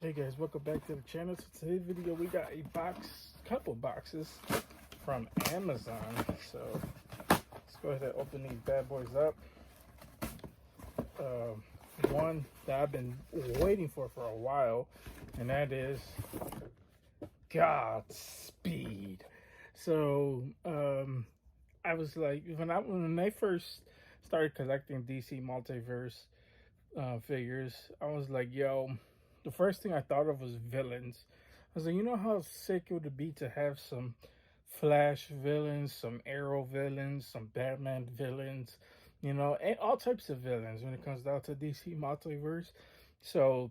Hey guys, welcome back to the channel. So today's video we got a couple boxes from Amazon. So let's go ahead and open these bad boys up. One that I've been waiting for a while, and that is Godspeed. So I was like, when I first started collecting DC Multiverse figures, I was like, yo, the first thing I thought of was villains. I was like, you know how sick it would be to have some Flash villains, some Arrow villains, some Batman villains, you know, and all types of villains when it comes down to DC Multiverse. So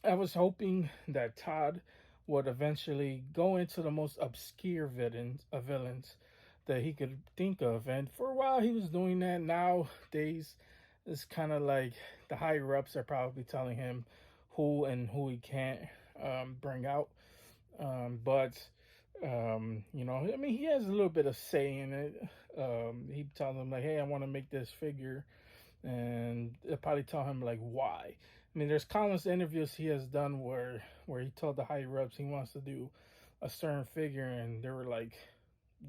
I was hoping that Todd would eventually go into the most obscure villains that he could think of. And for a while he was doing that. Nowadays it's kind of like the higher ups are probably telling him who and who he can't bring out. But you know, I mean, he has a little bit of say in it. He tells them like, hey, I want to make this figure. And they'll probably tell him like why. I mean, there's countless interviews he has done where he told the higher ups he wants to do a certain figure, and they were like,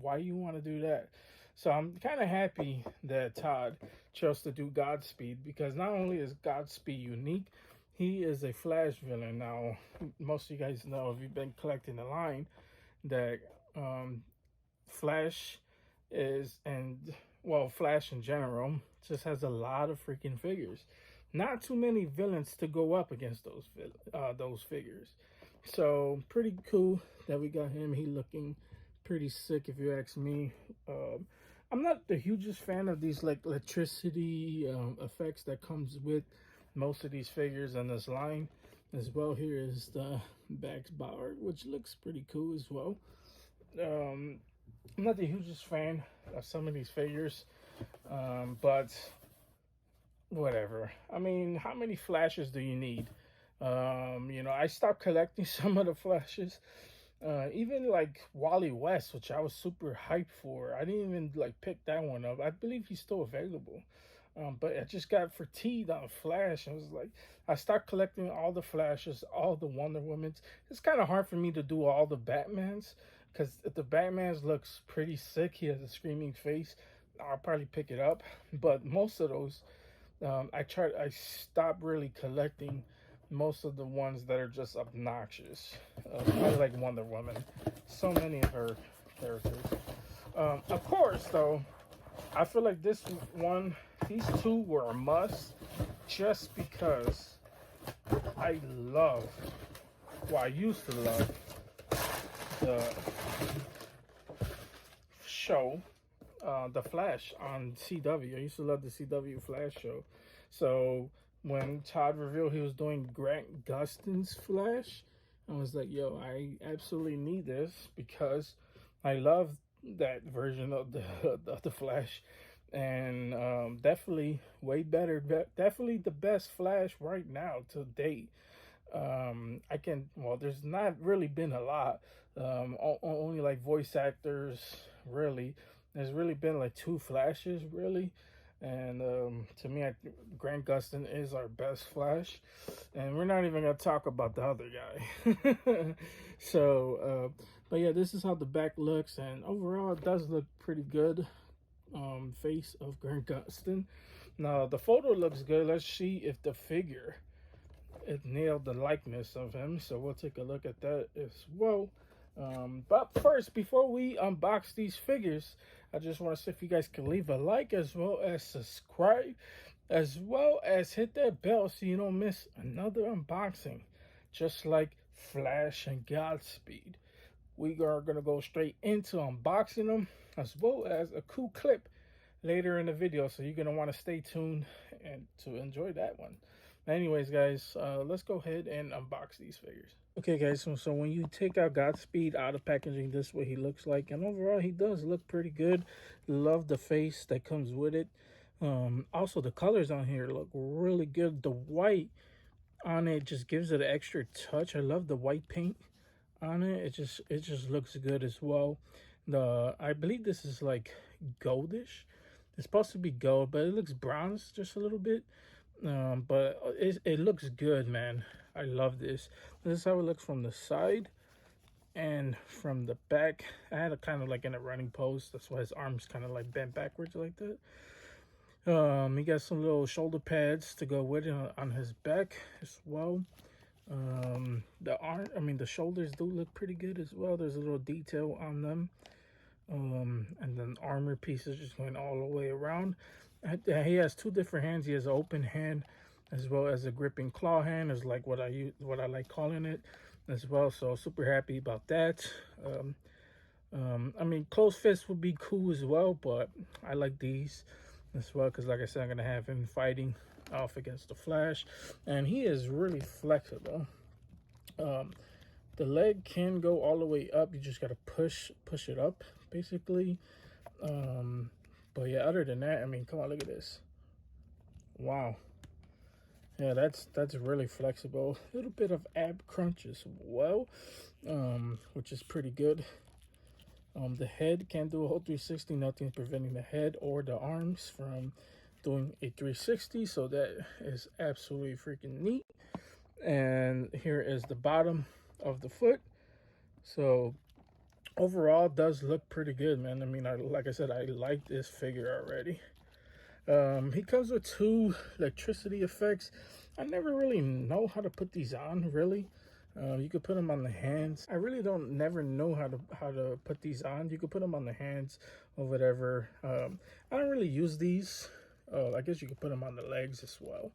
why you want to do that? So I'm kind of happy that Todd chose to do Godspeed, because not only is Godspeed unique, he is a Flash villain. Now, most of you guys know, if you've been collecting the line, that Flash is, and well, Flash in general just has a lot of freaking figures. Not too many villains to go up against those figures. So pretty cool that we got him. He looking pretty sick, if you ask me. I'm not the hugest fan of these like electricity effects that comes with most of these figures on this line as well. Here is the Bax Bauer, which looks pretty cool as well. I'm not the hugest fan of some of these figures, but whatever. I mean, how many Flashes do you need? You know, I stopped collecting some of the Flashes. Even like Wally West, which I was super hyped for. I didn't even like pick that one up. I believe he's still available. But I just got fatigued on Flash. I was like, I start collecting all the Flashes, all the Wonder Womans. It's kind of hard for me to do all the Batmans, because the Batmans looks pretty sick. He has a screaming face. I'll probably pick it up. But most of those, I stopped really collecting most of the ones that are just obnoxious. I like Wonder Woman. So many of her characters. Of course, though, I feel like these two were a must, just because I used to love the show, The Flash on CW. I used to love the CW Flash show. So when Todd revealed he was doing Grant Gustin's Flash, I was like, yo, I absolutely need this, because I love that version of the Flash. And definitely way better, definitely the best Flash right now to date. There's not really been a lot, only like voice actors, really. There's really been like two Flashes, really. And to me, Grant Gustin is our best Flash, and we're not even gonna talk about the other guy. So but yeah, this is how the back looks, and overall it does look pretty good. Face of Grant Gustin. Now the photo looks good. Let's see if the figure, it nailed the likeness of him, so we'll take a look at that as well. But first, before we unbox these figures, I just want to see if you guys can leave a like, as well as subscribe, as well as hit that bell so you don't miss another unboxing, just like Flash and Godspeed. We are going to go straight into unboxing them, as well as a cool clip later in the video, so you're going to want to stay tuned and to enjoy that one. Anyways, guys, let's go ahead and unbox these figures. Okay, guys, so when you take out Godspeed out of packaging, this is what he looks like, and overall he does look pretty good. Love the face that comes with it. Also, the colors on here look really good. The white on it just gives it an extra touch. I love the white paint on it. It just looks good as well. I believe this is like goldish. It's supposed to be gold, but it looks bronze just a little bit. But it looks good, man. I love this. This is how it looks from the side and from the back. I had it kind of like in a running pose. That's why his arms kind of like bent backwards like that. He got some little shoulder pads to go with it on his back as well. The shoulders do look pretty good as well. There's a little detail on them. And then armor pieces just going all the way around. He has two different hands. He has an open hand as well as a gripping claw hand, is like what I like calling it as well. So super happy about that. I mean, closed fists would be cool as well, but I like these as well because, like I said, I'm gonna have him fighting off against the Flash, and he is really flexible. The leg can go all the way up. You just gotta push it up, basically. But yeah, other than that, I mean, come on, look at this. Wow. Yeah, that's really flexible. A little bit of ab crunch as well, which is pretty good. The head can do a whole 360. Nothing's preventing the head or the arms from doing a 360. So that is absolutely freaking neat. And here is the bottom of the foot. So overall, does look pretty good, man. I mean, like I said, I like this figure already. He comes with two electricity effects. I never really know how to put these on, really. You could put them on the hands. I really never know how to put these on. You could put them on the hands or whatever. I don't really use these. I guess you could put them on the legs as well.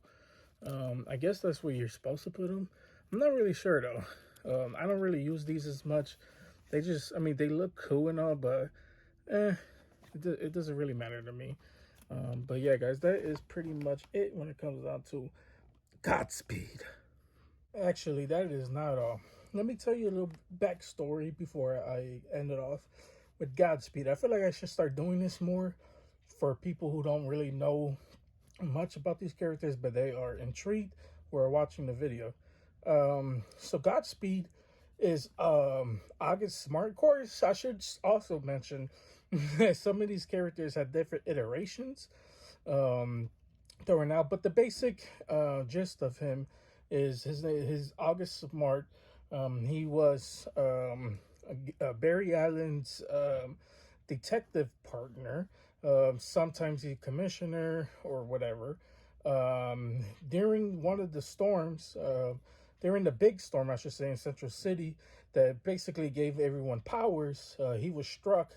I guess that's where you're supposed to put them. I'm not really sure though. I don't really use these as much. They just, I mean, they look cool and all, but it doesn't really matter to me. But yeah, guys, that is pretty much it when it comes down to Godspeed. Actually, that is not all. Let me tell you a little backstory before I end it off with Godspeed. I feel like I should start doing this more for people who don't really know much about these characters, but they are intrigued or are watching the video. So Godspeed is August Smart Course. I should also mention that some of these characters have different iterations throwing out, but the basic gist of him is his August Smart. He was Barry Allen's detective partner. Sometimes he's commissioner or whatever. During one of the storms, during the big storm, I should say, in Central City, that basically gave everyone powers, he was struck.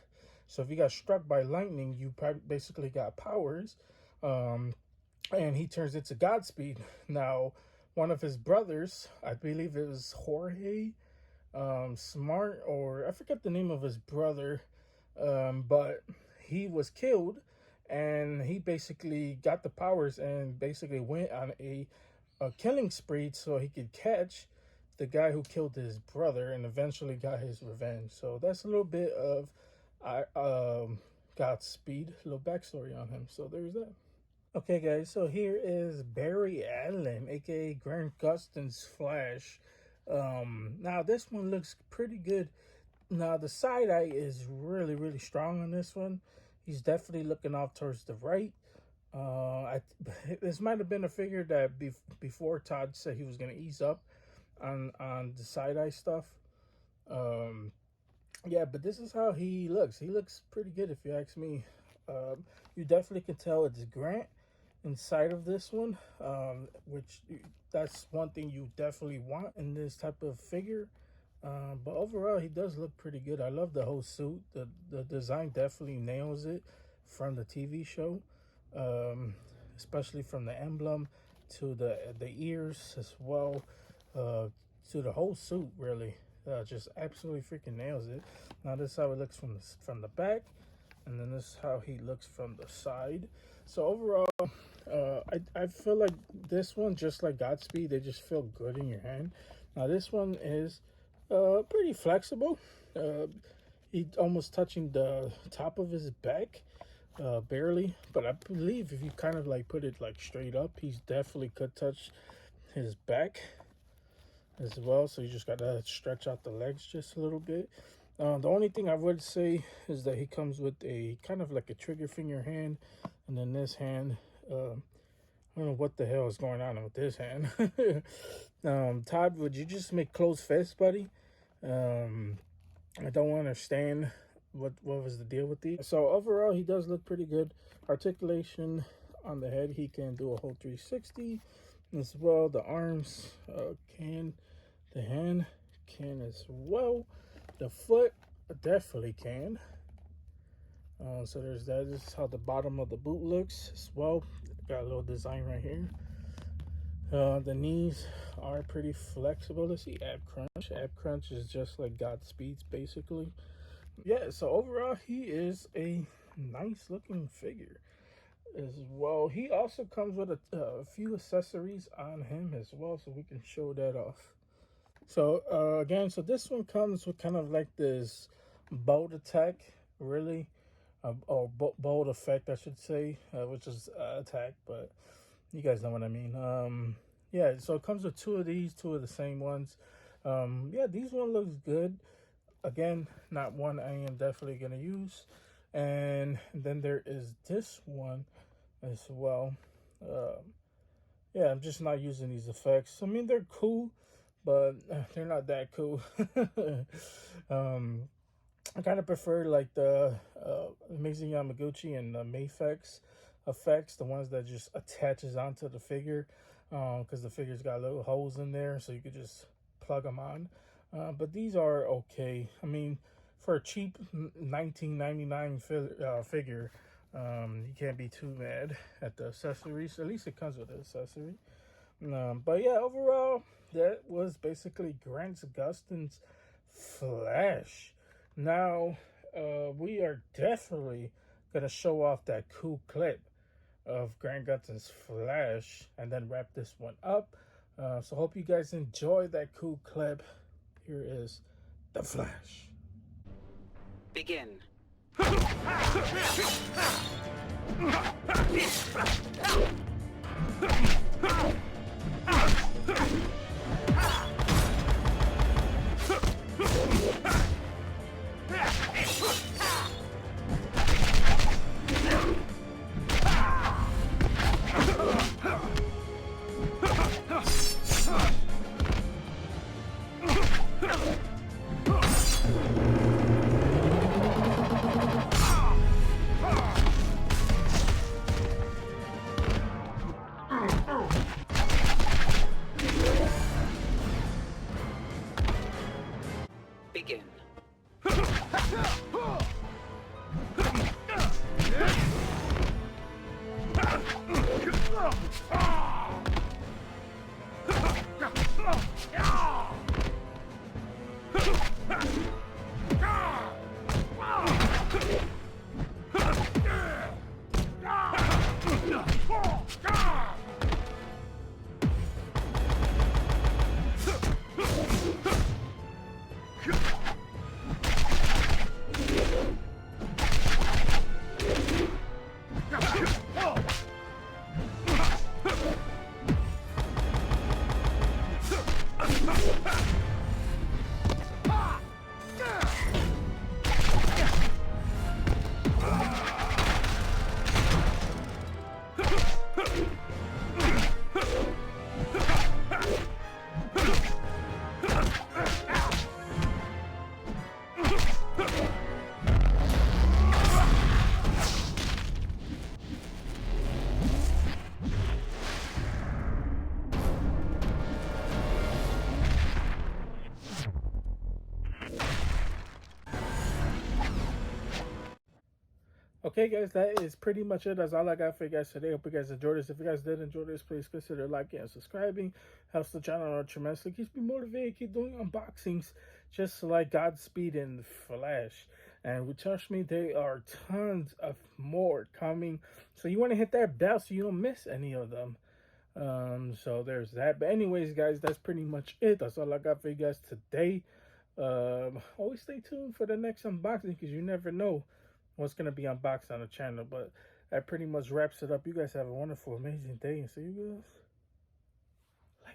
So if you got struck by lightning, you basically got powers. And he turns into Godspeed. Now, one of his brothers, I believe it was Jorge Smart, or I forget the name of his brother, but he was killed, and he basically got the powers and basically went on a killing spree so he could catch the guy who killed his brother and eventually got his revenge. So that's a little bit of Godspeed, a little backstory on him. So there's that. Okay, guys, so here is Barry Allen, aka Grant Gustin's Flash. Now this one looks pretty good. Now the side eye is really, really strong on this one. He's definitely looking off towards the right. This might have been a figure that before Todd said he was gonna ease up on the side eye stuff. Yeah, but this is how he looks. He looks pretty good if you ask me. You definitely can tell it's Grant inside of this one, which that's one thing you definitely want in this type of figure. But overall, he does look pretty good. I love the whole suit. The design definitely nails it from the TV show, especially from the emblem to the ears as well, to the whole suit. Really, just absolutely freaking nails it. Now this is how it looks from the back, and then this is how he looks from the side. So overall, I feel like this one, just like Godspeed, they just feel good in your hand. Now this one is pretty flexible. He's almost touching the top of his back, barely. But I believe if you kind of like put it like straight up, he's definitely could touch his back as well. So you just gotta stretch out the legs just a little bit. The only thing I would say is that he comes with a kind of like a trigger finger hand, and then this hand, I don't know what the hell is going on with this hand. Todd, would you just make closed fists, buddy? I don't understand what was the deal with these. So overall, he does look pretty good. Articulation on the head, he can do a whole 360 as well. The arms can, the hand can as well. The foot definitely can. So there's that. This is how the bottom of the boot looks as well. Got a little design right here. The knees are pretty flexible. Let's see ab crunch. Ab crunch is just like Godspeed's basically. Yeah, so overall he is a nice looking figure as well. He also comes with a few accessories on him as well, so we can show that off. So again, so this one comes with kind of like this bolt attack, really, or bolt effect, I should say, which is attack, but you guys know what I mean. Yeah, so it comes with two of these, two of the same ones. Yeah, these one looks good. Again, not one I am definitely gonna use. And then there is this one as well. Yeah, I'm just not using these effects. I mean, they're cool, but they're not that cool. I kind of prefer like the Amazing Yamaguchi and the Mayfex effects, the ones that just attaches onto the figure, because the figure's got little holes in there, so you could just plug them on. But these are okay. I mean, for a cheap $19.99 figure, you can't be too mad at the accessories. At least it comes with an accessory. But yeah, overall, that was basically Grant Gustin's Flash. Now, we are definitely going to show off that cool clip of Grant Gustin's Flash and then wrap this one up. So hope you guys enjoy that cool clip. Here is the Flash. Begin. Begin. Okay, guys, that is pretty much it. That's all I got for you guys today. Hope you guys enjoyed this. If you guys did enjoy this, please consider liking and subscribing. Helps the channel out tremendously. Keeps me motivated. Keep doing unboxings just like Godspeed and Flash. And trust me, there are tons of more coming. So you want to hit that bell so you don't miss any of them. So there's that. But anyways, guys, that's pretty much it. That's all I got for you guys today. Always stay tuned for the next unboxing because you never know what's going to be unboxed on the channel. But that pretty much wraps it up. You guys have a wonderful, amazing day, and see you guys later.